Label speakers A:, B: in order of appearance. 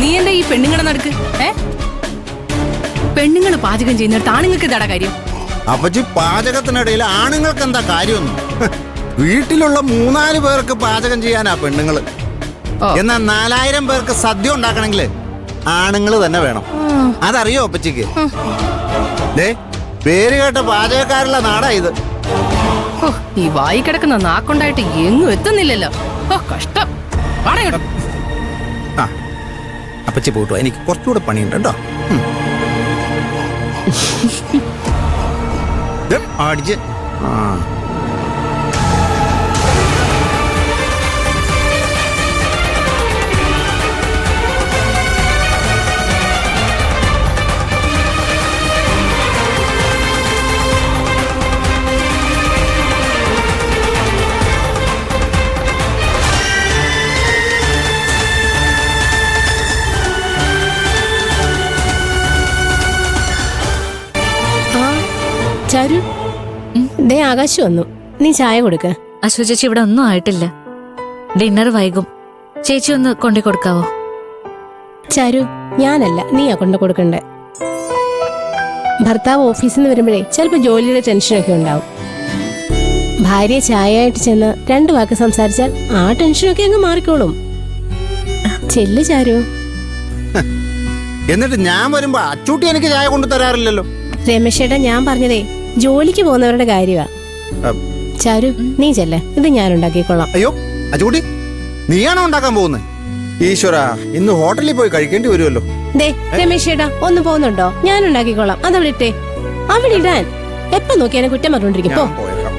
A: നീ എന്താ ഈ പെണ്ണുങ്ങളെ നടക്ക്? പെണ്ണുങ്ങൾ പാചകം ചെയ്യുന്നിടത്ത് ആണുങ്ങൾക്ക് എന്താടാ കാര്യം?
B: അപ്പച്ചി, പാചകത്തിനിടയിൽ ആണുങ്ങൾക്ക് എന്താ കാര്യമൊന്നും? വീട്ടിലുള്ള 3-4 പേർക്ക് പാചകം ചെയ്യാനാ പെണ്ണുങ്ങള്. എന്നാൽ 4000 പേർക്ക് സദ്യ ഉണ്ടാക്കണമെങ്കിൽ ആണുങ്ങൾ തന്നെ വേണം. അതറിയോ അപ്പച്ചിക്ക്? പേര് കേട്ട പാചകക്കാരുള്ള നാടാ ഇത്.
A: ഈ വായി കിടക്കുന്ന നാക്കൊണ്ടായിട്ട് എങ്ങും എത്തുന്നില്ലല്ലോ. കഷ്ടം.
B: അപ്പച്ചി പോട്ടോ, എനിക്ക് കുറച്ചുകൂടെ പണിയുണ്ട് കേട്ടോ. അടിച്ച്
C: ചാരു, ദേ ആകാശ് വന്നു. നീ ചായ കൊടുക്ക.
D: അശ്വ ചേച്ചി, ഇവിടെ ഒന്നും ആയിട്ടില്ല. ഡിന്നർ വൈകും. ചേച്ചി ഒന്ന് കൊണ്ടു കൊടുക്കാവോ?
C: ചാരു, ഞാനല്ല, നീയാ കൊണ്ടു കൊടുക്കണ്ടേ. ഭർത്താവ് ഓഫീസിൽ നിന്ന് വരുമ്പോഴേ ചിലപ്പോ ജോലിയുടെ ടെൻഷനൊക്കെ ഉണ്ടാവും. ഭാര്യ ചായയായിട്ട് ചെന്ന് 2 വാക്ക് സംസാരിച്ചാൽ ആ ടെൻഷനൊക്കെ അങ്ങ് മാറിക്കോളും. ചെല്ല് ചാരു.
B: എന്നിട്ട് ഞാൻ വരുമ്പോ അച്ചൂട്ടി എനിക്ക് ചായ കൊണ്ടു തരാറില്ലല്ലോ.
C: രമേശേട്ടാ, ഞാൻ പറഞ്ഞതേ ജോലിക്ക് പോകുന്നവരുടെ കാര്യമാ. ചാരു, നീ ചെല്ല, ഇത് ഞാൻ ഉണ്ടാക്കിക്കോളാം.
B: അയ്യോ അച്ചൂട്ടി, നീയാണോ ഉണ്ടാക്കാൻ പോകുന്നത്? ഈശ്വര, ഇന്ന് ഹോട്ടലിൽ പോയി കഴിക്കേണ്ടി വരുമല്ലോ.
C: ദേ രമേശേട്ടാ, ഒന്ന് പോകുന്നുണ്ടോ? ഞാൻ ഉണ്ടാക്കിക്കോളാം. അതവിടെ ഇട്ടേ. അവിടെ ഇടാൻ എപ്പോ നോക്കിയാലും കുറ്റം പറഞ്ഞോണ്ടിരിക്കും.
B: പോയേക്കാം.